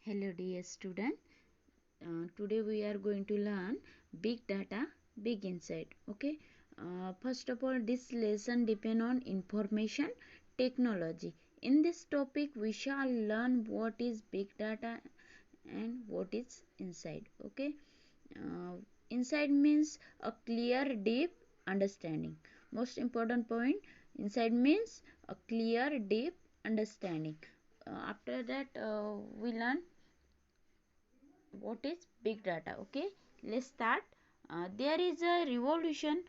Hello dear student. Today we are going to learn big data, big insight. Okay. First of all, this lesson depend on information technology. In this topic, we shall learn what is big data and what is insight. Okay. Uh, Insight means a clear, deep understanding. Most important point. Insight means a clear, deep understanding. After that, we learn what is big data. Okay, let's start. There is a revolution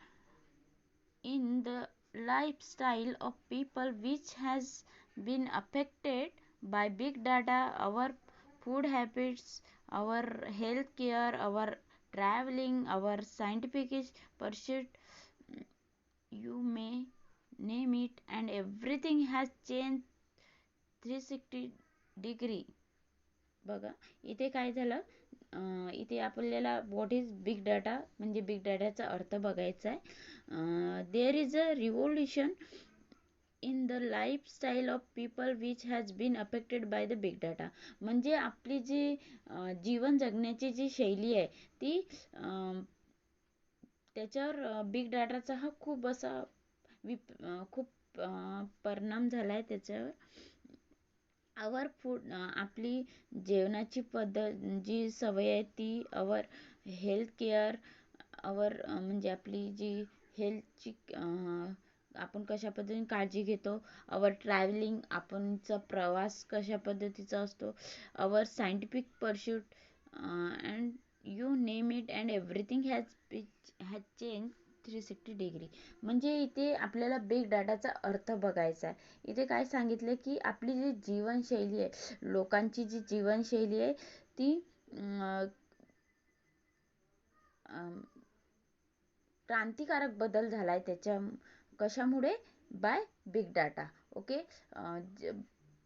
in the lifestyle of people which has been affected by big data. Our food habits, our health care, our traveling, our scientific pursuit, you may name it, and everything has changed 360 degree. बघा इथे काय झालं, इथे आपल्याला what is big data म्हणजे big डाटाचा अर्थ बघायचा आहे. There is a revolution in the lifestyle of people which has been affected by the big data. म्हणजे आपली जी जीवन जगण्याची जी शैली आहे ती त्याच्यावर बिग डाटाचा हा खूप असा खूप परिणाम झाला आहे त्याच्यावर. आवर फूड आपली जेवणाची पद्धत जी सवय आहे ती, आवर हेल्थ केअर, आवर म्हणजे आपली जी हेल्थची आपण कशा पद्धतीने काळजी घेतो, आवर ट्रॅव्हलिंग आपणचा प्रवास कशा पद्धतीचा असतो, our scientific pursuit and you name it and everything has change 360 degree. म्हणजे इथे आपल्याला बिग डाटाचा अर्थ बघायचा आहे. इथे काय सांगितलं की आपली जी जीवनशैली आहे, लोकांची जी जीवनशैली आहे ती क्रांतिकारक बदल झालाय त्याच्या कशामुळे, बाय बिग डाटा. ओके,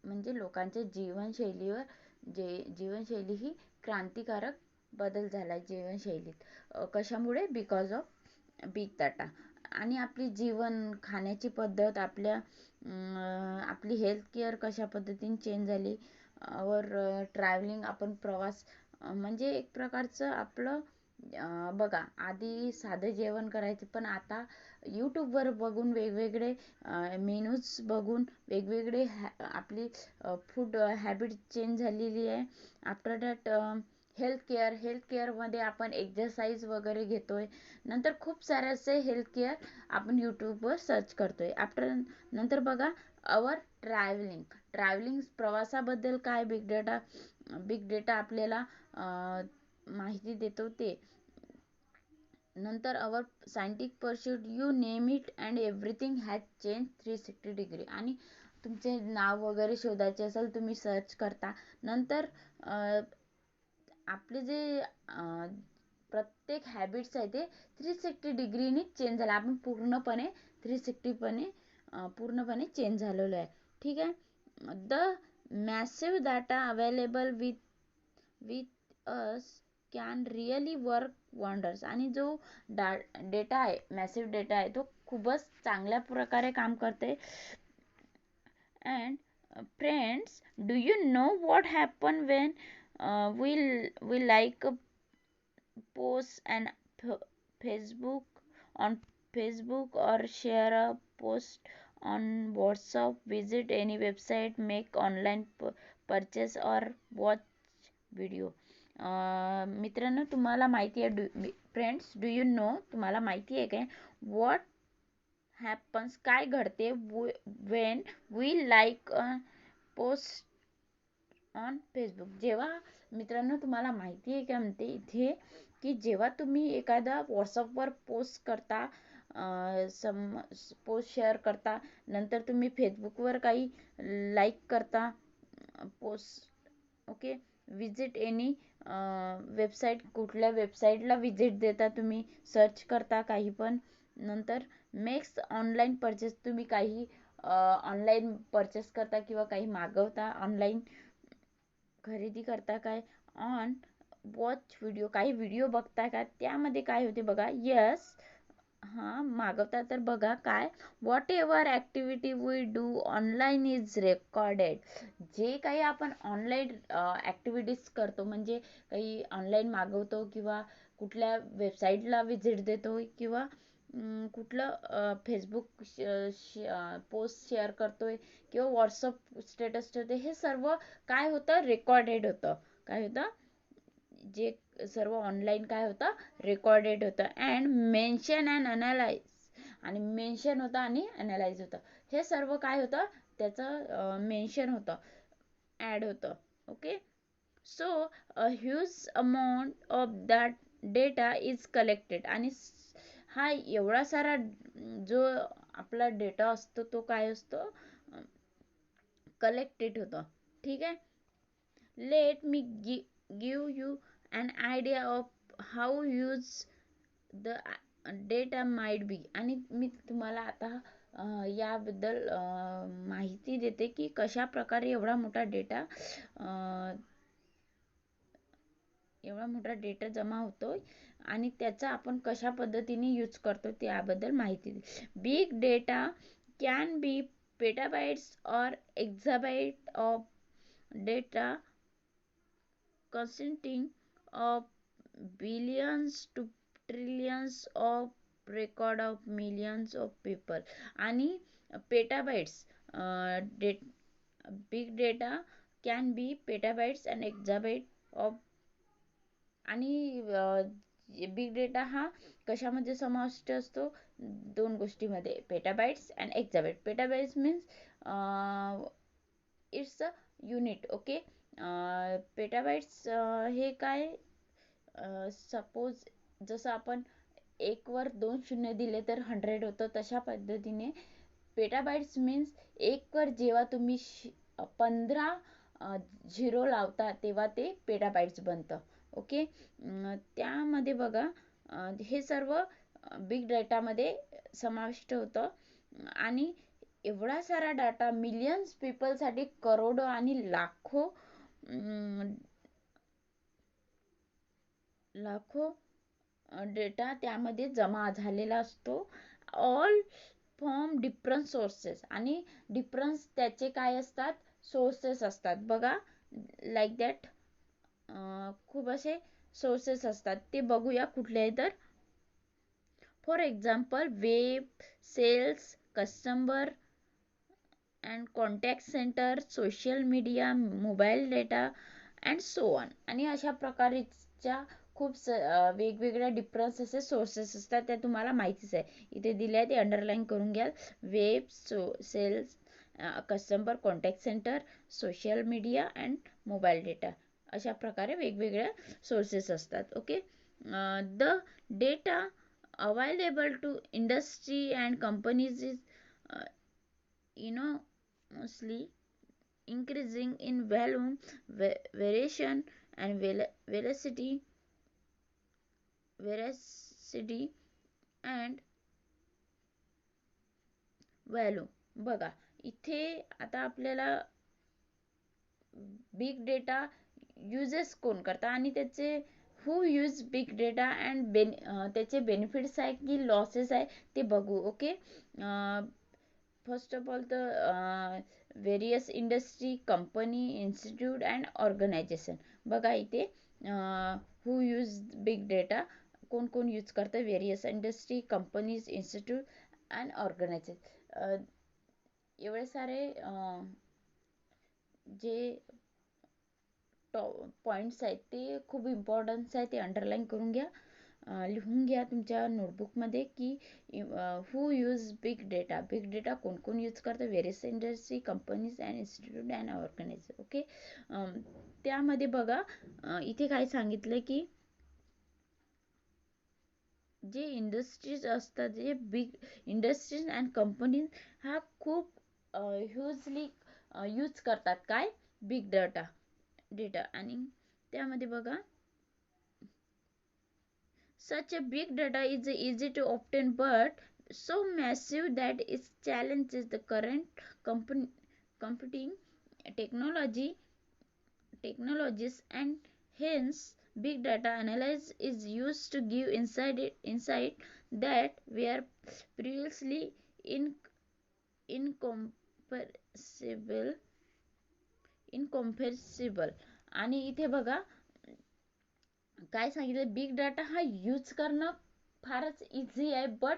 म्हणजे लोकांच्या जीवनशैलीवर जीवनशैली ही क्रांतिकारक बदल झालाय जीवनशैलीत. कशामुळे, बिकॉज ऑफ बिग डाटा. आणि आपली जीवन खाण्याची पद्धत, आपली हेल्थ केअर कशा पद्धतीने चेंज झाली, वर ट्रॅव्हलिंग आपण प्रवास म्हणजे एक प्रकारचं आपलं बघा आधी साधं जेवण करायचं, पण आता यूट्यूबवर बघून वेगवेगळे मेनूज बघून वेगवेगळे आपली फूड हॅबिट चेंज झालेली आहे. आफ्टर दॅट हेल्थ केअरमध्ये आपण एक्झरसाइज वगैरे घेतोय. नंतर खूप सारे असे हेल्थ केअर आपण यूट्यूबवर सर्च करतोय. नंतर बघा अवर ट्रॅव्हलिंग प्रवासाबद्दल काय बिग डेटा आपल्याला माहिती देतो ते. नंतर our scientific pursuit, you name it and everything has change 360 degree. आणि तुमचे नाव वगैरे शोधायचे असेल तुम्ही सर्च करता. नंतर आपले जे प्रत्येक हॅबिट्स आहे ते 360 डिग्रीने चेंज झालं. आपण पूर्णपणे 360 चेंज झालेलो आहे. ठीक आहे. The massive data available with us can really work wonders. आणि जो डेटा आहे, मॅसिव्ह डेटा आहे, तो खूपच चांगल्या प्रकारे काम करते. And friends, do you know what happen Wien we like a post and Facebook on Facebook, or share a post on WhatsApp, visit any website, make online purchase or watch video. मित्रांनो, तुम्हाला माहिती आहे, friends do you know, तुम्हाला माहिती आहे काय what happens, काय घडते when we like post on Facebook. जेव्हा मित्रांनो तुम्हाला माहिती आहे का म्हणते इथे की जेव्हा तुम्ही एखादा व्हॉट्सअपवर पोस्ट करता, पोस्ट शेअर करता, नंतर तुम्ही फेसबुकवर काही लाईक करता post. Okay, visit any website, कुठल्या वेबसाईटला विजिट देता तुम्ही, सर्च करता काही पण. नंतर मेक्स ऑनलाईन परचेस, तुम्ही काही ऑनलाईन परचेस करता किंवा काही मागवता, ऑनलाईन खरेदी करता काय. ऑन वॉच व्हिडिओ, काही व्हिडिओ बघता का, त्यामध्ये काय होते बघा. यस, मागवता तर बघा काय, whatever activity we do online is recorded. जे काही आपण ऑनलाईन ॲक्टिव्हिटीज करतो, म्हणजे काही ऑनलाईन मागवतो किंवा कुठल्या वेबसाईटला व्हिजिट देतो किंवा कुठलं फेसबुक पोस्ट शेअर करतोय किंवा व्हॉट्सअप स्टेटस ठेवते, हे सर्व काय होतं, रेकॉर्डेड होतं. काय होतं, जे सर्व ऑनलाईन काय होतं, रेकॉर्डेड होतं. अँड मेन्शन अँड अनालाइज, आणि मेन्शन होतं आणि अनालाइज होतं. हे सर्व काय होतं, त्याचं मेन्शन होतं, ॲड होतं. Okay. So a huge amount of that data is collected. आणि हा एवढा सारा जो आपला डेटा असतो तो काय असतो, कलेक्टेड होतं. ठीक आहे. Let me give you an idea of how use the data might be. आणि मी तुम्हाला आता याबद्दल माहिती देते की कशा प्रकारे एवढा मोठा डेटा जमा होतो आणि त्याचा आपण कशा पद्धतीने यूज करतो त्याबद्दल माहिती दे. Big data can be petabytes और exabyte of data consisting of billions to trillions of record of millions of people. आणि petabytes, big data can be petabytes and exabyte of. आणि बिग डेटा हा कशामध्ये समाविष्ट असतो, दोन गोष्टीमध्ये, petabytes and exabyte. Petabytes means it's a unit. Okay. Petabytes हे काय, सपोज जसं आपण एक वर 2 शून्य दिले तर 100 होतं, तशा पद्धतीने पेटाबाइट्स मीन्स एक वर जेव्हा तुम्ही 15 झिरो लावता तेव्हा ते पेटाबाइट्स बनतं. ओके. त्यामध्ये बघा, हे सर्व बिग डेटामध्ये समाविष्ट होतं. आणि एवढा सारा डाटा मिलियन्स पीपलसाठी करोडो आणि लाखो डेटा त्यामध्ये जमा झालेला असतो. All from different sources. आणि डिफरन्स त्याचे काय असतात, सोर्सेस असतात. बघा, लाईक दॅट खूप असे सोर्सेस असतात, ते बघूया कुठले तर. For example, web, sales, customer and contact centre, social media, mobile data and so on. आणि अशा प्रकारच्या खूप वेगवेगळ्या डिफरन्स असे सोर्सेस असतात, त्या तुम्हाला माहितीच आहे. इथे दिले आहे ते अंडरलाईन करून घ्या. Web, sales, customer, contact centre, social media and mobile data, अशा प्रकारे वेगवेगळ्या सोर्सेस असतात. Okay. The data available to industry and companies is enormously increasing in volume, variation and veracity and value. बघा, इथे आता आपल्याला बिग डेटा युजेस कोण करता आणि त्याचे who use big data and त्याचे बेनिफिट्स आहे की लॉसेस आहे ते बघू. ओके. फर्स्ट ऑफ ऑल तर various industry, company, institute and organisation. बघा इथे हू यूज बिग डेटा, कोण कोण यूज करतं, various industry, companies, institute and organisation. एवढे सारे जे पॉईंट्स आहेत ते खूप इम्पॉर्टन्स आहे, ते अंडरलाईन करून घ्या, लिहून घ्या तुमच्या नोटबुकमध्ये की who use big data. Big data कोण कोण यूज करतं, various industry, companies and institute and organisation. Okay. त्यामध्ये बघा, इथे काय सांगितलं की जे इंडस्ट्रीज असतात, जे बिग इंडस्ट्रीज अँड कंपनीज हा खूप ह्यूजली यूज करतात काय, बिग डेटा. आणि त्यामध्ये बघा, such a big data is easy to obtain but so massive that it challenges the current computing technologies, and hence big data analysis is used to give insight that were previously incomprehensible incomprehensible. आणि इथे बघा काय सांगितलं, big data हा use करणं फारच easy आहे, but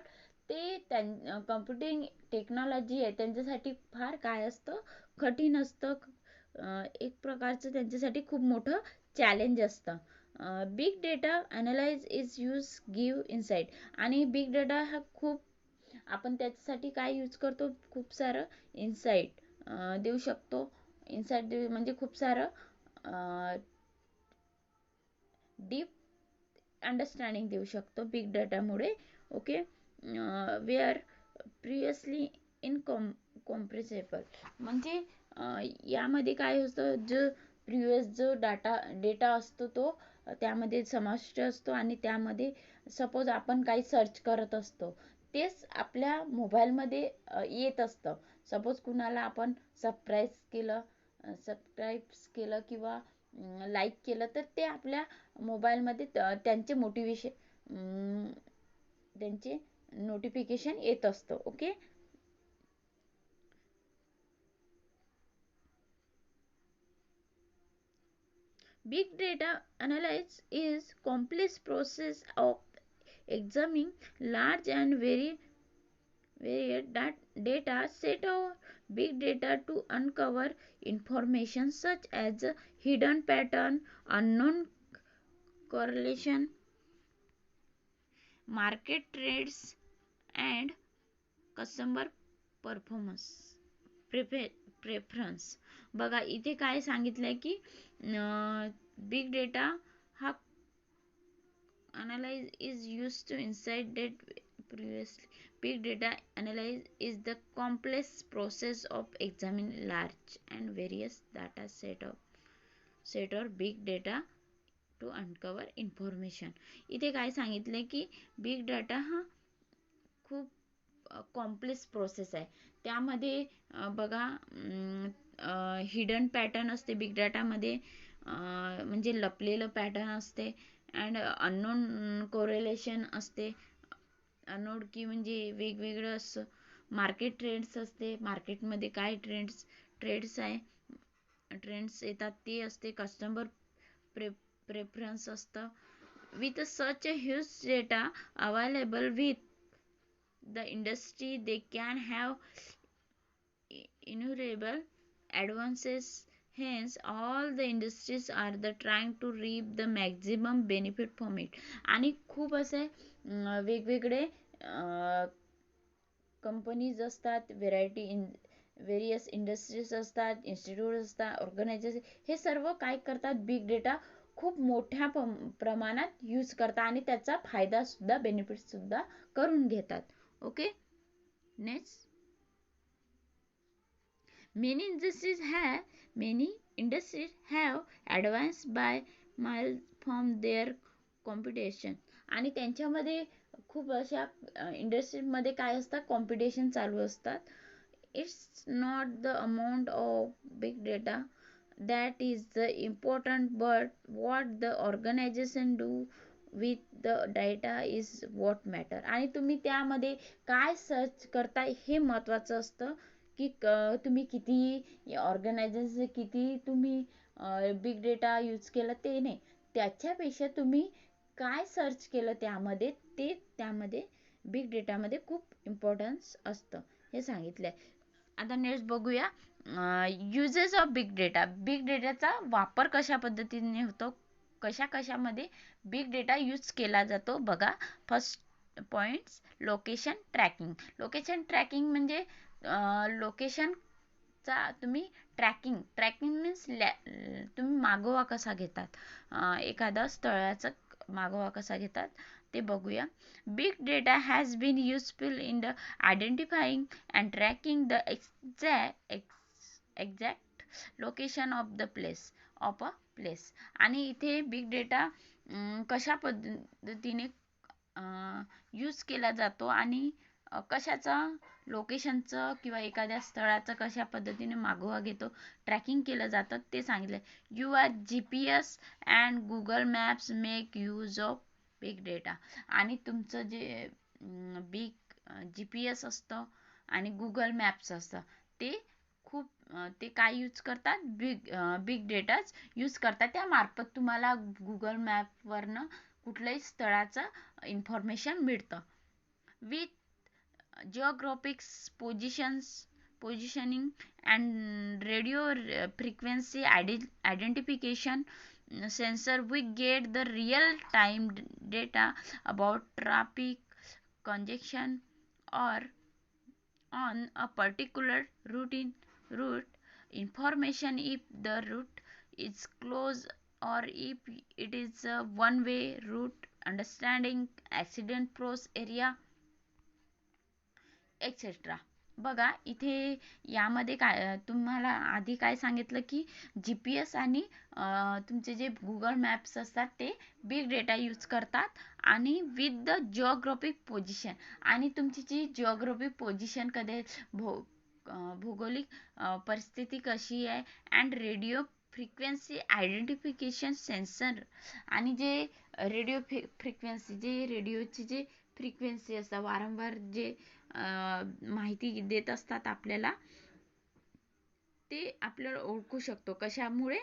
ते कम्प्युटिंग टेक्नॉलॉजी आहे त्यांच्यासाठी फार काय असतं, कठीण असतं. एक प्रकारचं त्यांच्यासाठी खूप मोठं चॅलेंज असतं. Big data analyse is use give insight. आणि बिग डेटा हा खूप आपण त्याच्यासाठी काय यूज करतो, खूप सारं इनसाइट देऊ शकतो. इनसाइट देऊ म्हणजे खूप सारं डीप अंडरस्टँडिंग देऊ शकतो बिग डाटामुळे. ओके, वेअर प्रिव्हियसली इनकॉम्प्रेसेबल म्हणजे यामध्ये काय होतं, जो प्रिव्हियस जो डेटा असतो तो त्यामध्ये समाविष्ट असतो आणि त्यामध्ये सपोज आपण काही सर्च करत असतो तेच आपल्या मोबाईलमध्ये येत असतं. सपोज कुणाला आपण सबस्क्राईब केलं किंवा लाईक केलं तर ते आपल्या मोबाईलमध्ये त्यांचे त्यांचे नोटिफिकेशन येत असतं. Okay, big data analysis is complex process of examining large and very varied data set of big data to uncover information such as hidden pattern, unknown correlation, market trends and customer performance preference. बघा इथे काय सांगितलंय की big data हा analyze is used to insight that previously. Big data analysis is the complex process of examining large and various data set or big data to uncover information. इथे काय सांगितलंय की बिग डाटा हा खूप complex process आहे. त्यामध्ये बघा hidden pattern असते बिग डाटामध्ये, म्हणजे लपलेलं पॅटर्न असते. अँड अननोन कोरिलेशन असते, अनोळखी म्हणजे वेगवेगळं असं. मार्केट ट्रेंड्स असते, मार्केटमध्ये काय ट्रेंड्स येतात ते असते. कस्टमर प्रेफरन्स असतं. With such a huge data available with the industry, they can have innumerable advances. Hence all the industries are the trying to reap the maximum benefit from it. आणि खूप असे वेगवेगळे companies असतात, various industries असतात, institute असतात, organisation, हे सर्व काय करतात, बिग डेटा खूप मोठ्या प्रमाणात यूज करतात आणि त्याचा फायदा सुद्धा, बेनिफिट सुद्धा करून घेतात. Okay, next. Many industries have advanced by miles from their competition. आणि त्यांच्यामध्ये खूप अशा इंडस्ट्रीमध्ये काय असतात, कॉम्पिटिशन चालू असतात. It's not the amount of big data that is the important, but what the organization do with the data is what matter. आणि तुम्ही त्यामध्ये काय सर्च करताय हे महत्त्वाचं असतं, की तुम्ही किती ऑर्गनायझेशन किती तुम्ही बिग डेटा यूज केलं ते नाही, त्याच्यापेक्षा तुम्ही काय सर्च केलं त्यामध्ये, ते त्यामध्ये बिग डेटामध्ये खूप इम्पॉर्टन्स असतं हे सांगितलंय. आता नेक्स्ट बघूया uses of big data. Big डेटाचा वापर कशा पद्धतीने होतो, कशामध्ये बिग डेटा यूज केला जातो. बघा, first points, location tracking. Location tracking म्हणजे लोकेशनचा तुम्ही ट्रॅकिंग मीन्स तुम्ही मागोवा कसा घेतात, एखादा स्थळाचा मागोवा कसा घेतात ते बघूया. Big data has been useful in the identifying and tracking the exact location of a place. आणि इथे बिग डेटा कशा पद्धतीने यूज केला जातो आणि कशाचा, लोकेशनचं किंवा एखाद्या स्थळाचं कशा पद्धतीने मागोवा घेतो, ट्रॅकिंग केलं जातं ते सांगितलं. Your GPS and Google maps make use of big data. आणि तुमचं जे GPS असतं आणि गुगल मॅप्स असतं. ते ते काय यूज करतात, बिग डेटाच यूज करतात. त्यामार्फत तुम्हाला गुगल मॅपवरनं कुठल्याही स्थळाचं इन्फॉर्मेशन मिळतं. With geographics positioning and radio frequency identification sensor, we get the real time data about traffic congestion or on a particular route information if the route is closed or if it is a one way route, understanding accident pros area etcetera. बघा इथे यामध्ये काय तुम्हाला आधी काय सांगितलं की GPS आणि तुमचे जे गुगल मॅप्स असतात ते बिग डेटा यूज करतात आणि विथ द जिओग्राफिक पोझिशन, आणि तुमची जी जिओग्राफिक पोझिशन कधी भौगोलिक परिस्थिती कशी आहे and radio frequency identification sensor, आणि जे रेडिओ फ्रिक्वेन्सी जे रेडिओची जे फ्रिक्वेन्सी असतात वारंवार जे माहिती देत असतात आपल्याला, ते आपल्याला ओळखू शकतो. कशामुळे?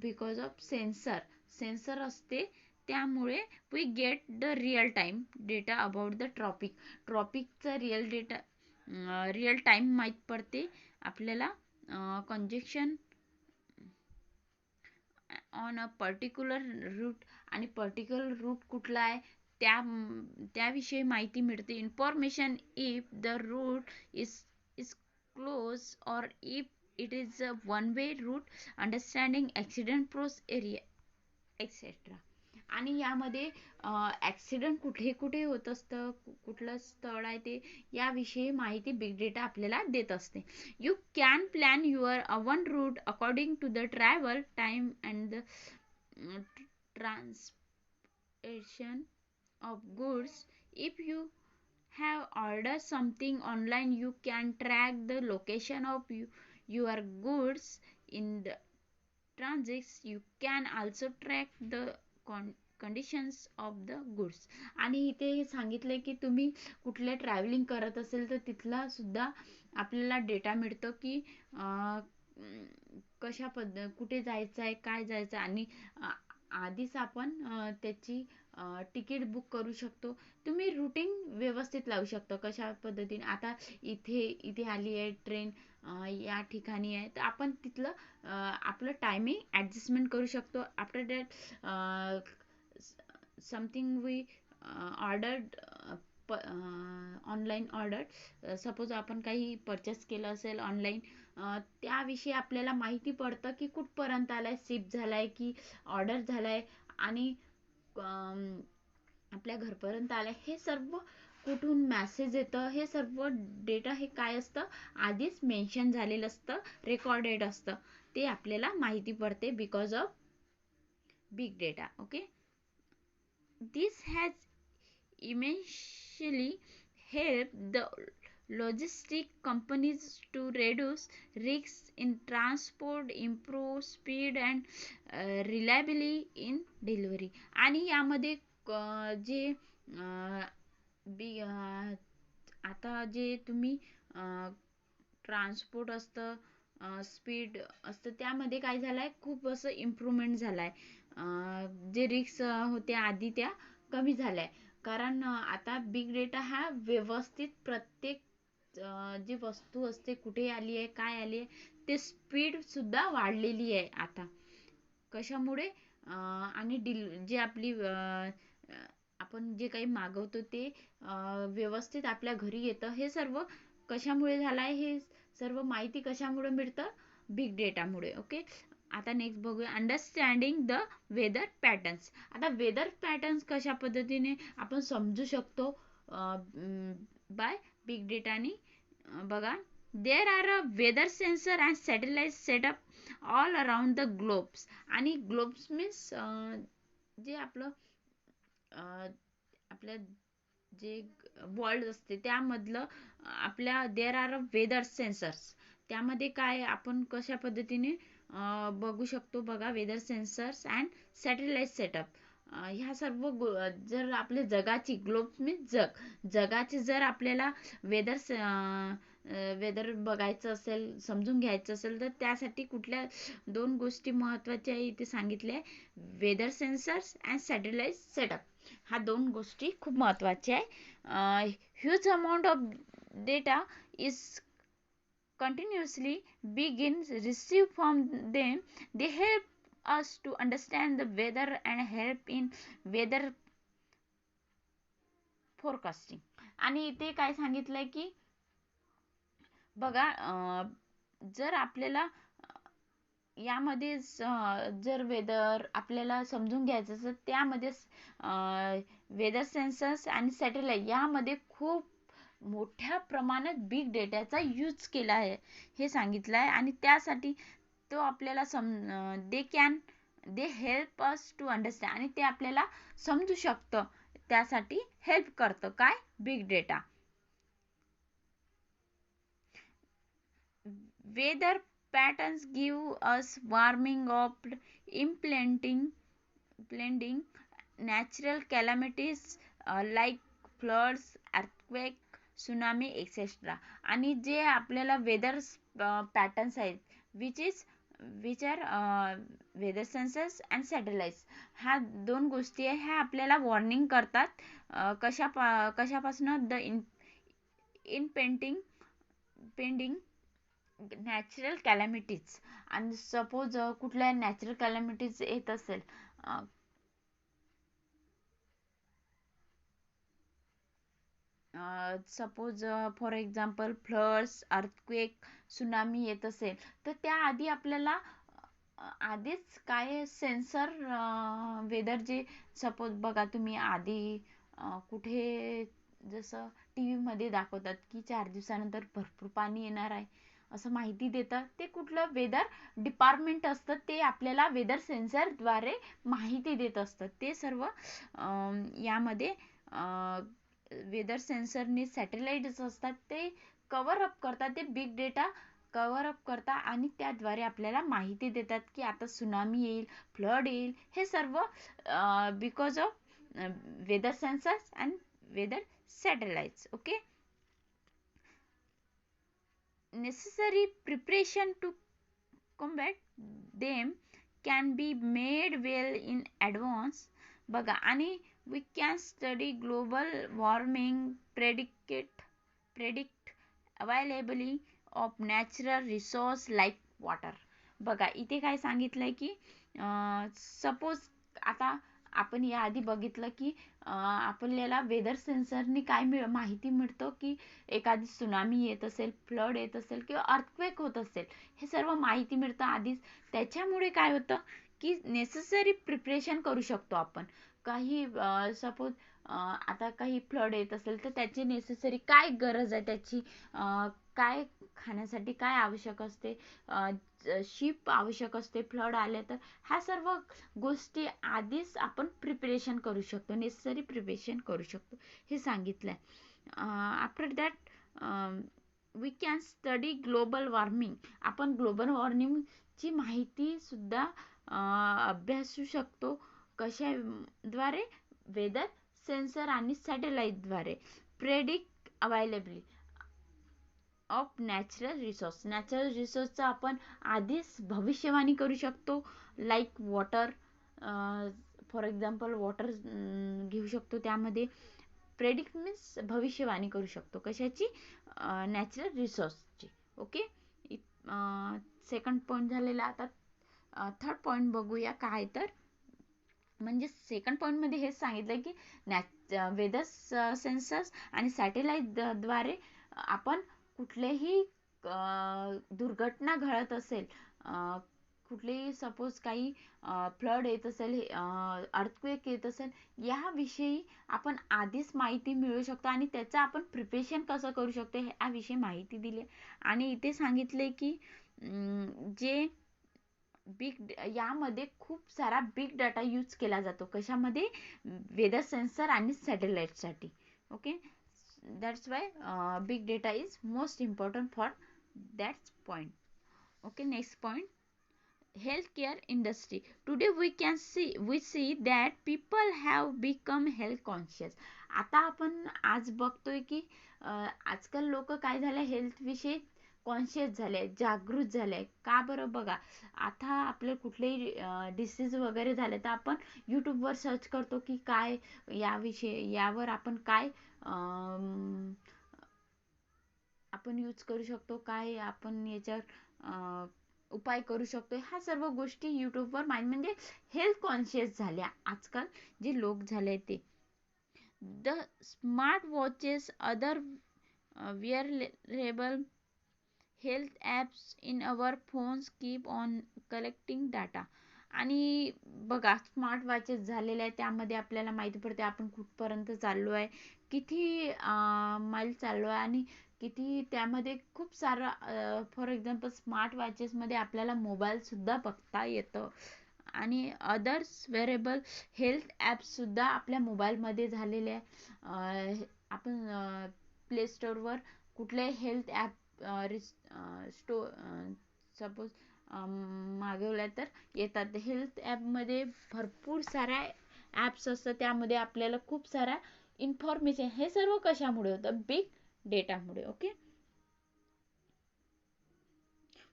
बिकॉज ऑफ सेन्सर असते. त्यामुळे we get the real time data about the ट्रॉपिकचा रिअल टाइम माहीत पडते आपल्याला. Congestion on a particular route, आणि पर्टिक्युलर रूट कुठला आहे त्याविषयी माहिती मिळते. Information if the route is close or if it is a one way route, understanding accident prone area etcetera. आणि यामध्ये ॲक्सिडेंट कुठे होत असतं, कुठलं स्थळ आहे ते याविषयी माहिती बिग डेटा आपल्याला देत असते. You can plan your one route according to the travel time and the transportation of goods. If you have ordered something online, you can track the location of your goods in the transit. You can also track the conditions of the goods. आणि इथे सांगितले की तुम्ही कुठले travelling करत असेल तर तिथला सुद्धा आपल्याला डेटा मिळतो की कुठे जायचं आहे, काय जायचं, आणि आधीच आपण त्याची तिकीट बुक करू शकतो. तुम्ही रुटीन व्यवस्थित लावू शकता. कशा पद्धतीने आता इथे आली आहे ट्रेन, या ठिकाणी आहे, तर आपण तिथलं आपलं टायमिंग ॲडजस्टमेंट करू शकतो. After that something we ordered online order, suppose आपण काही परचेस केलं असेल ऑनलाईन, त्याविषयी आपल्याला माहिती पडतं की कुठपर्यंत आलाय, शिप झालाय की ऑर्डर झालाय आणि आपल्या घरपर्यंत आलाय, हे सर्व कुठून मेसेज येतं, हे सर्व डेटा हे काय असतं आधीच मेन्शन झालेलं असतं, रेकॉर्डेड असतं, ते आपल्याला माहिती पडते because of big data. Okay, this has immensely helped the logistic companies to reduce risks in transport, improve speed and reliability in delivery. आणि यामध्ये जे आता जे तुम्ही ट्रान्सपोर्ट असतं, स्पीड असतं, त्यामध्ये काय झालंय खूप असं इम्प्रूव्हमेंट झालाय. जे रिस्क होते आधी त्या कमी झालाय, कारण आता बिग डेटा हा व्यवस्थित प्रत्येक जी वस्तू असते कुठे आली आहे, काय आली आहे, ते स्पीड सुद्धा वाढलेली आहे आता. कशामुळे? आणि जे आपली आपण जे काही मागवतो ते व्यवस्थित आपल्या घरी येतं. हे सर्व कशामुळे झालं आहे? हे सर्व माहिती कशामुळे मिळतं? बिग डेटामुळे. ओके, आता नेक्स्ट बघूया अंडरस्टँडिंग द वेदर पॅटर्न्स. आता वेदर पॅटर्न्स कशा पद्धतीने आपण समजू शकतो बाय बिग डेटाने? बघा, there are a weather sensor and satellite setup all around the globes. आणि ग्लोब्स मीन्स जे आपलं आपल्या जे वर्ल्ड असते त्यामधलं आपल्या there are a weather sensors. त्यामध्ये काय आपण कशा पद्धतीने बघू शकतो? बघा, weather sensors and satellite setup ह्या सर्व जर आपल्या जगाची ग्लोब मीन्स जगाचे जर आपल्याला वेदर बघायचं असेल, समजून घ्यायचं असेल, तर त्यासाठी कुठल्या 2 गोष्टी महत्त्वाच्या इथे सांगितल्या आहे. Weather sensors and satellite setup. ह्या 2 गोष्टी खूप महत्त्वाच्या आहे. Huge amount of data is continuously begin receive from them. They help us to understand the weather and help in weather forecasting. आणि इथे काय सांगितलंय की बघा, जर आपल्याला यामध्ये जर वेदर आपल्याला समजून घ्यायचं असेल, त्यामध्ये वेदर सेन्सर्स आणि सॅटेलाइट यामध्ये खूप मोठ्या प्रमाणात बिग डेटाचा यूज केला आहे हे सांगितलं आहे. आणि त्यासाठी तो आपल्याला they help us to understand, आणि ते आपल्याला समजू शकतं, त्यासाठी हेल्प करतं काय, big data. Weather patterns give us warming of implanting natural calamities like floods, earthquake, tsunami, etc. आणि जे आपल्याला वेदर पॅटर्न्स आहेत, which are weather sensors and satellites, ह्या 2 गोष्टी आहे, ह्या आपल्याला वॉर्निंग करतात कशापासून, द पेंडिंग नॅचरल कॅलॅमिटीज. आणि सपोज कुठल्या नॅचरल कॅलॅमिटीज येत असेल, suppose for example floods, earthquake, tsunami येत असेल, तर त्याआधी आपल्याला आधीच काय सेन्सर वेदर, जे सपोज बघा तुम्ही आधी कुठे जसं टी व्हीमध्ये दाखवतात की 4 दिवसानंतर भरपूर पाणी येणार आहे असं माहिती देतात, ते कुठलं वेदर डिपार्टमेंट असतं, ते आपल्याला वेदर सेन्सरद्वारे माहिती देत असतं. ते सर्व यामध्ये वेदर सेन्सरने सॅटेलाइट्स असतात, ते कव्हर अप करतात, ते बिग डेटा कव्हर अप करतात आणि त्याद्वारे आपल्याला माहिती देतात की आता सुनामी येईल, फ्लड येईल. हे सर्व because of weather sensors and weather satellites. Okay. necessary preparation to combat them can be made well in advance. बघा, आणि we can study global warming, predict availability of natural resource like water. बघा, इथे काय सांगितलंय की suppose आता आपण याआधी बघितलं की आपल्याला वेदर सेन्सरनी काय माहिती मिळतं की एखादी सुनामी येत असेल, फ्लड येत असेल किंवा अर्थक्वेक होत असेल, हे सर्व माहिती मिळतं आधीच. त्याच्यामुळे काय होतं की नेसेसरी प्रिपरेशन करू शकतो आपण. काही सपोज आता काही फ्लड येत असेल तर त्याची नेसेसरी काय गरज आहे, त्याची काय खाण्यासाठी काय आवश्यक असते, शिप आवश्यक असते फ्लड आले तर, ह्या सर्व गोष्टी आधीच आपण प्रिपरेशन करू शकतो, नेसेसरी प्रिपरेशन करू शकतो हे सांगितलंय. After that we can study global warming. आपण ग्लोबल वॉर्मिंगची माहिती सुद्धा अभ्यासू शकतो. कशाद्वारे, वेदर सेन्सर आणि सॅटेलाइटद्वारे. प्रेडिक्ट अवेलेबिलिटी ऑफ नॅचरल रिसोर्सचा आपण आधीच भविष्यवाणी करू शकतो, like water. For example water घेऊ शकतो, त्यामध्ये प्रेडिक्ट मीन्स भविष्यवाणी करू शकतो, कशाची, नॅचरल रिसोर्सची. ओके. सेकंड पॉईंट झालेला. आता थर्ड पॉईंट बघूया काय तर, म्हणजे सेकंड पॉईंटमध्ये हेच सांगितलं की वेदर सेन्सर्स आणि सॅटेलाइटद्वारे आपण कुठलेही दुर्घटना घडत असेल, कुठलेही सपोज काही फ्लड येत असेल, अर्थक्वेक येत असेल, याविषयी आपण आधीच माहिती मिळवू शकतो आणि त्याचं आपण प्रिपरेशन कसं करू शकतो याविषयी माहिती दिली. आणि इथे सांगितले की जे यामध्ये खूप सारा बिग डाटा यूज केला जातो, कशामध्ये, वेदर सेन्सर आणि सॅटेलाइटसाठी. Okay. That's why big data is most important for that point. Okay. Next point, healthcare industry. Today we see that people have become health conscious. आता आपण आज बघतोय की आजकाल लोक काय झाले, हेल्थ विषयी कॉन्शियस झाले, जागृत झाले. का बरं? बघा, आता आपले कुठलेही डिसीज वगैरे झाले तर आपण यूट्यूबवर सर्च करतो की काय यावर आपण काय आपण यूज करू शकतो, काय आपण याच्यावर उपाय करू शकतो. ह्या सर्व गोष्टी यूट्यूबवर म्हणजे हेल्थ कॉन्शियस झाल्या आजकाल जे लोक झाले ते. The smart watches, other wearable health apps in our phones keep on collecting data. आणि बघा, स्मार्ट वॉचेस झालेले आहे, त्यामध्ये आपल्याला माहिती पडते आपण कुठपर्यंत चाललो आहे, किती माईल चाललो आहे, आणि किती त्यामध्ये खूप सारं फॉर एक्झाम्पल स्मार्ट वॉचेसमध्ये आपल्याला मोबाईल सुद्धा बघता येतं. आणि अदर्स वेअरेबल हेल्थ ॲप्ससुद्धा आपल्या मोबाईलमध्ये झालेले आहे. आपण प्ले स्टोअरवर कुठले हेल्थ ॲप सपोज मागवल्या तर येतात. हेल्थ ॲपमध्ये भरपूर साऱ्या ॲप्स असतात, त्यामध्ये आपल्याला खूप साऱ्या इन्फॉर्मेशन, हे सर्व कशामुळे होतं? बिग डेटामुळे. Okay,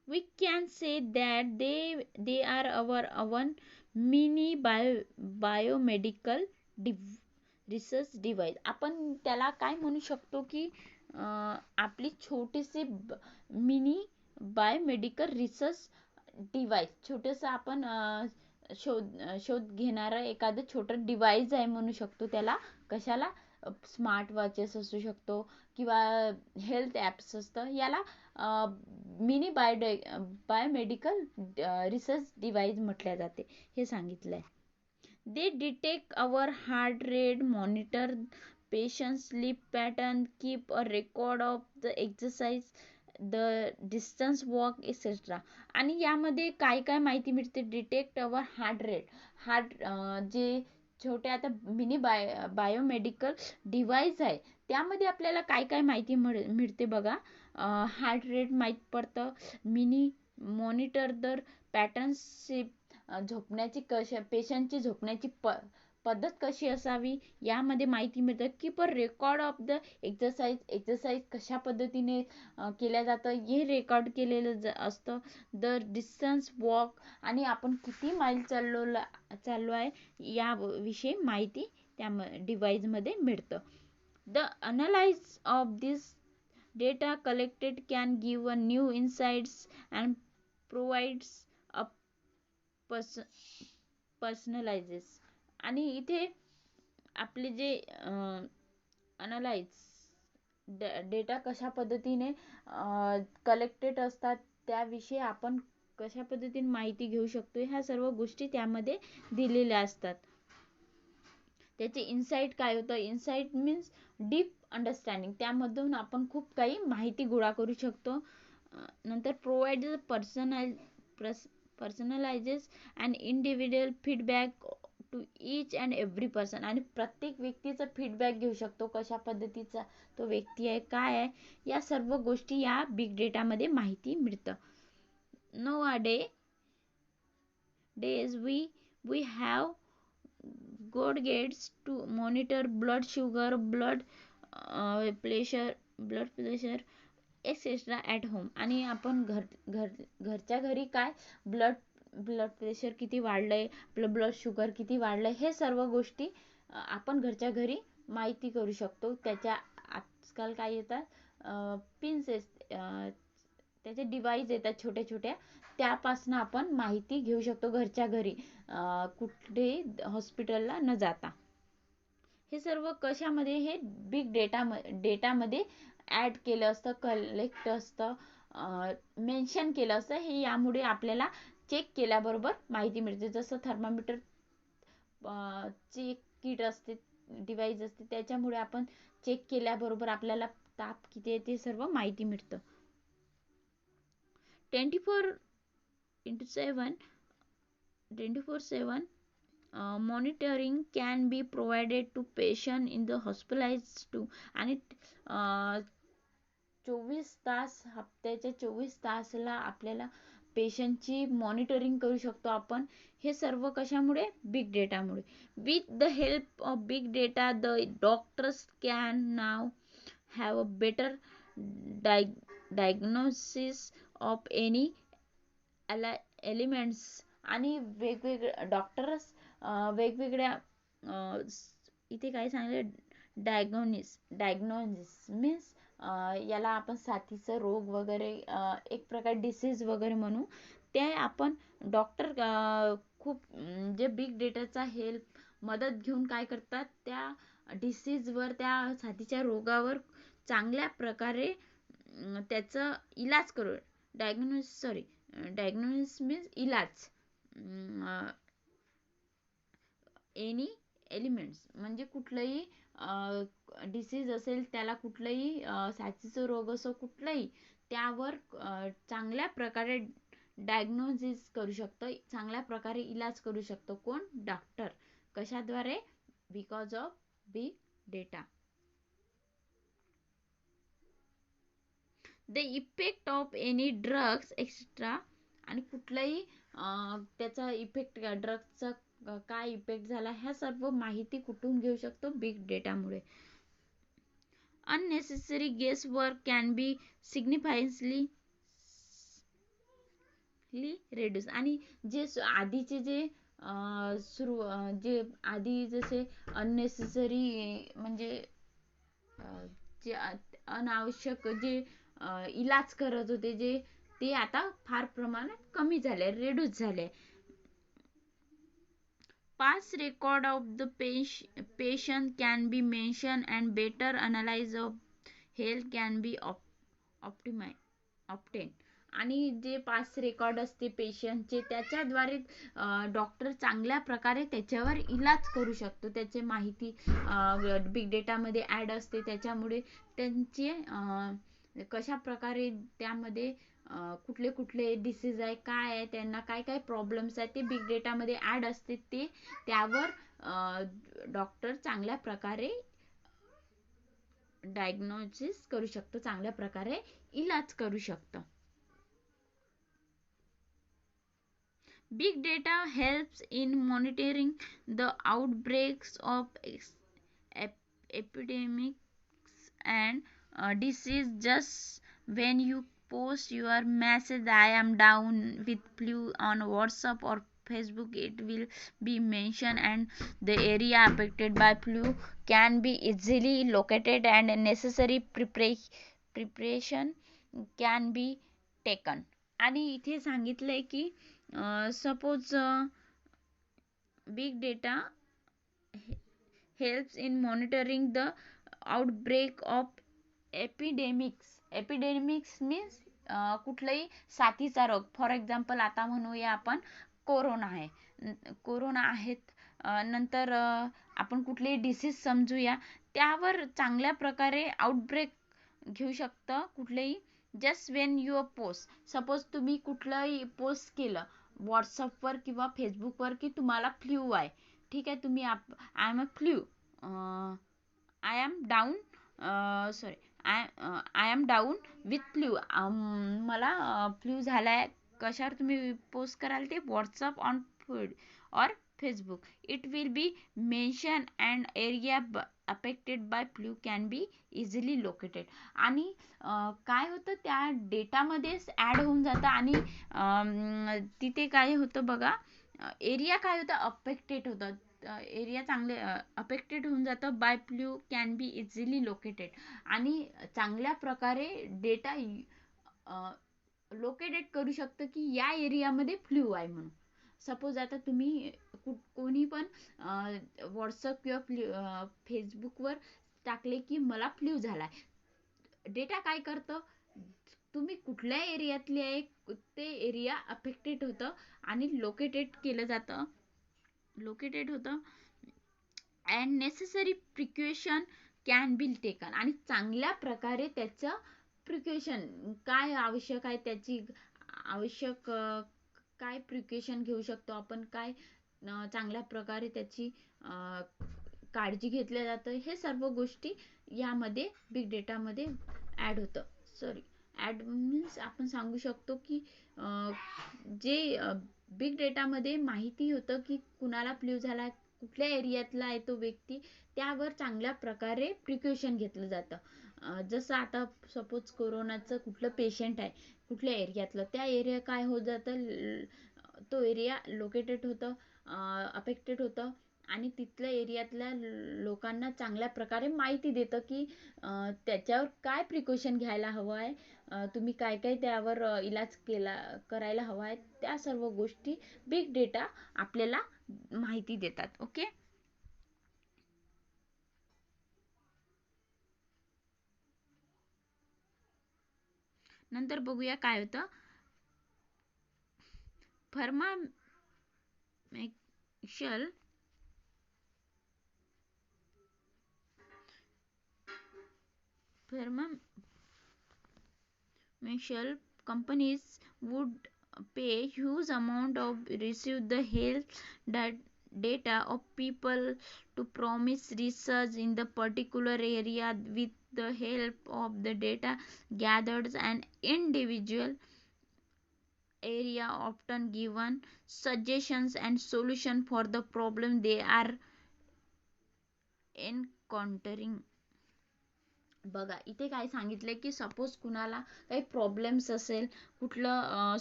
we can say that they are our own mini biomedical research device. आपण त्याला काय म्हणू शकतो की आपली छोटीशी मिनी बायोमेडिकल रिसर्च डिव्हाइस, छोटंसं आपण शोध घेणारं एखादं छोटं डिव्हाइस आहे म्हणू शकतो त्याला. कशाला? स्मार्ट वॉचेस असू शकतो किंवा हेल्थ ॲप्स असतं, याला मिनी बायोमेडिकल रिसर्च डिव्हाइस म्हटल्या जाते, हे सांगितलंय. They detect our heart rate, monitor patient sleep pattern, keep a record of the exercise, the distance walk, etc. आणि यामध्ये काय काय माहिती मिळते? डिटेक्ट अवर हार्ट रेट, जे छोटे आता मिनी बायोमेडिकल डिव्हाइस आहे, त्यामध्ये आपल्याला काय काय माहिती मिळते बघा. हार्ट रेट माहीत पडतं, मिनी मॉनिटर दर पॅटर्न, झोपण्याची पेशंटची झोपण्याची पद्धत कशी असावी यामध्ये माहिती मिळतं. Keep a record of the exercise कशा पद्धतीने केल्या जातं हे रेकॉर्ड केलेलं असतं. द डिस्टन्स वॉक, आणि आपण किती माईल चाललो आहे याविषयी माहिती त्या डिव्हाइसमध्ये मिळतं. The analyse of this data collected can give a new insights and provides a पर्सनलायझेस. आणि इथे आपले जे अनालाइज डेटा कशा पद्धतीने कलेक्टेड असतात त्याविषयी आपण कशा पद्धतीने माहिती घेऊ शकतो, ह्या सर्व गोष्टी त्यामध्ये दिलेल्या असतात. त्याचे इन्साइट काय होतं? इन्साइट मीन्स डीप अंडरस्टँडिंग, त्यामधून आपण खूप काही माहिती गोळा करू शकतो. नंतर provide personalizes and individual feedback to each and every person. आणि प्रत्येक व्यक्तीचा फीडबॅक घेऊ शकतो, कशा पद्धतीचा तो व्यक्ती आहे, काय आहे, या सर्व गोष्टी या बिग डेटामध्ये माहिती मिळतं. Nowadays we have gadgets to monitor blood sugar, blood pressure etcetera at home. आणि आपण घरच्या घरी काय ब्लड प्रेशर किती वाढलंय, आपलं ब्लड शुगर किती वाढलंय, हे सर्व गोष्टी आपण घरच्या घरी माहिती करू शकतो. त्याच्या आजकाल काय येतात, पिन्स, त्याचे डिव्हाइस येतात छोट्या छोट्या, त्यापासून आपण माहिती घेऊ शकतो घरच्या घरी, कुठेही हॉस्पिटलला न जाता. हे सर्व कशामध्ये? हे बिग डेटामध्ये ॲड केलं असतं, कलेक्ट असतं, मेन्शन केलं असतं. हे यामुळे आपल्याला चेक केल्याबरोबर माहिती मिळते. जसं थर्मामीटर ची किट असते, डिव्हाइस असते, त्याच्यामुळे आपण चेक केल्याबरोबर आपल्याला ताप किती आहे ते सर्व माहिती मिळतं. 24/7 monitoring can be provided to patient in the hospitalized too. आणि 24 तास, हप्त्याच्या 24 तासला आपल्याला पेशंटची मॉनिटरिंग करू शकतो आपण. हे सर्व कशामुळे? बिग डेटामुळे. With the help of big data the doctors can now have a better diagnosis of any elements. आणि वेगवेगळे डॉक्टर्स वेगवेगळ्या इथे काय सांगितलं, डायग्नोसिस मीन्स याला आपण साथीचा रोग वगैरे एक प्रकार डिसीज वगैरे म्हणू. ते आपण डॉक्टर खूप जे बिग डेटाचा हेल्प मदत घेऊन काय करतात, त्या डिसीजवर, त्या साथीच्या रोगावर चांगल्या प्रकारे त्याचं इलाज करू. डायग्नोसिस मीन्स इलाज. एनी एलिमेंट्स म्हणजे कुठलंही डिसीज असेल, त्याला कुठलंही साथीचा रोग असो, कुठलंही त्यावर चांगल्या प्रकारे डायग्नोसिस करू शकतो, चांगल्या प्रकारे इलाज करू शकतो. कोण? डॉक्टर. कशाद्वारे? Because of big data. The effect of any drugs extra. आणि कुठलाही त्याचा इफेक्ट, ड्रग्सचा काय इफेक्ट झाला, ह्या सर्व माहिती कुठून घेऊ शकतो? बिग डेटामुळे. Unnecessary guess work can be significantly reduce. आणि जे आधीचे जे जे आधी जसे अननेसेसरी म्हणजे जे अनावश्यक जे इलाज करत होते, जे ते आता फार प्रमाणात कमी झाले, रेड्यूस झाले. Past record of the patient can be mentioned and better analysis of health can be obtained. आणि जे पास्ट रेकॉर्ड असते पेशंटचे, त्याच्याद्वारे डॉक्टर चांगल्या प्रकारे त्याच्यावर इलाज करू शकतो. त्याची माहिती बिग डेटामध्ये ॲड असते, त्याच्यामुळे त्यांचे कशा प्रकारे त्यामध्ये कुठले कुठले डिसीज आहे, काय आहे, त्यांना काय काय प्रॉब्लेम्स आहेत, ते बिग डेटामध्ये ॲड असते. ते त्यावर डॉक्टर चांगल्या प्रकारे डायग्नोसिस करू शकतो, चांगल्या प्रकारे इलाज करू शकतो. Big data helps in monitoring the outbreaks of epidemics and disease. Just when you post your message, I am down with flu on WhatsApp or Facebook, it will be mentioned and the area affected by flu can be easily located and necessary preparation can be taken. आणि इथे सांगितलंय की suppose big data helps in monitoring the outbreak of epidemics means कुठलाही साथीचा रोग. For example आता म्हणूया आपण कोरोना आहेत, नंतर आपण कुठलेही डिसीज समजूया, त्यावर चांगल्या प्रकारे आउटब्रेक घेऊ शकतं कुठलेही. Just Wien your post, suppose तुम्ही कुठलंही पोस्ट केलं व्हॉट्सअपवर किंवा फेसबुकवर की तुम्हाला फ्ल्यू आहे, ठीक आहे, तुम्ही I am a flu, I am down with flu, मला फ्ल्यू झालाय. कशावर तुम्ही पोस्ट कराल? ते WhatsApp on or Facebook. It will be mention and area affected by flu can be easily located. आणि काय होतं, त्या डेटामध्येच ॲड होऊन जातं. आणि तिथे काय होतं बघा, एरिया काय होतं, अफेक्टेड होतं. एरिया चांगले अफेक्टेड होऊन जातं. By flu can be easily located. आणि चांगल्या प्रकारे डेटा लोकेटेड करू शकतं की या एरियामध्ये फ्ल्यू आहे म्हणून. सपोज आता तुम्ही कोणी पण व्हॉट्सअप किंवा फेसबुकवर टाकले की मला फ्ल्यू झालाय, डेटा काय करतं, तुम्ही कुठल्या एरियातले आहे ते एरिया अफेक्टेड होतं आणि लोकेटेड होतं and necessary precaution can be taken. आणि चांगल्या प्रकारे त्याचं प्रिकॉशन काय आवश्यक आहे, त्याची आवश्यक काय प्रिकॉशन घेऊ शकतो आपण, काय चांगल्या प्रकारे त्याची काळजी घेतल्या जातं, हे सर्व गोष्टी यामध्ये बिग डेटामध्ये ॲड ॲड मीन्स आपण सांगू शकतो की जे बिग डेटामध्ये माहिती होतं की कुणाला फ्लू झाला, कुठल्या एरियातला आहे तो व्यक्ती, त्यावर चांगल्या प्रकारे प्रिकॉशन घेतलं जातं. जसं आता सपोज कोरोनाचं कुठलं पेशंट आहे, कुठल्या एरियातलं, त्या एरिया काय होत जातं, तो एरिया लोकेटेड होतं, अफेक्टेड होतं आणि तिथल्या एरियातल्या लोकांना चांगल्या प्रकारे माहिती देतं की त्याच्यावर काय प्रिकॉशन घ्यायला हवं आहे, तुम्ही काय काय त्यावर इलाज करायला हवा आहे, त्या सर्व गोष्टी बिग डेटा आपल्याला माहिती देतात. ओके. नंतर बघूया काय होतं. फर्मामेशल companies would pay huge amount of receive the health data of people to promise research in the particular area. With the help of the data gathered, an individual area often given suggestions and solution for the problem they are encountering. बघा इथे काय सांगितलंय की suppose कुणाला काही problems असेल, कुठलं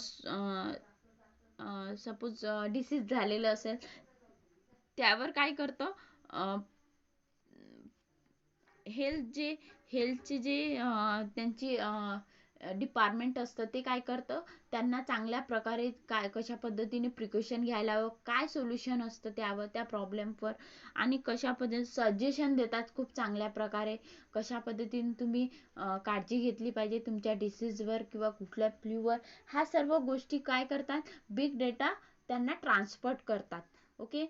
suppose disease झालेलं असेल, त्यावर काय करतं, हेल्थचे जे त्यांची डिपार्टमेंट असतं ते काय करतं, त्यांना चांगल्या प्रकारे काय कशा पद्धतीने प्रिकॉशन घ्यायला हवं, काय सोल्युशन असतं त्यावर त्या प्रॉब्लेमवर, आणि कशा पद्धतीने सजेशन देतात खूप चांगल्या प्रकारे, कशा पद्धतीने तुम्ही काळजी घेतली पाहिजे तुमच्या डिसीजवर किंवा कुठल्या फ्लूवर. ह्या सर्व गोष्टी काय करतात, बिग डेटा त्यांना ट्रान्सपोर्ट करतात. ओके.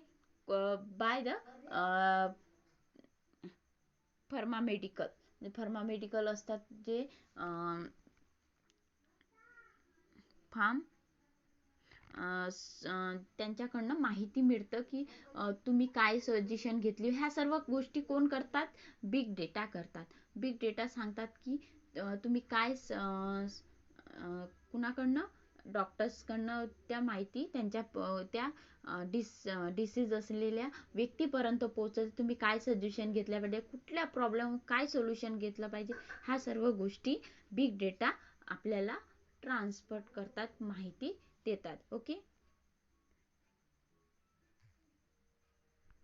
बाय द फर्मामेडिकल असतात जे फार्म त्यांच्याकडनं माहिती मिळतं की तुम्ही काय सजेशन घेतली. ह्या सर्व गोष्टी कोण करतात, बिग डेटा करतात. बिग डेटा सांगतात की तुम्ही काय कुणाकडनं, डॉक्टर्सकडनं त्या माहिती त्यांच्या त्या डिसीज असलेल्या व्यक्तीपर्यंत पोहोचत, तुम्ही काय सजेशन घेतल्या पाहिजे, कुठल्या प्रॉब्लेम काय सोल्युशन घेतलं पाहिजे, ह्या सर्व गोष्टी बिग डेटा आपल्याला ट्रान्सपोर्ट करतात, माहिती देतात. ओके.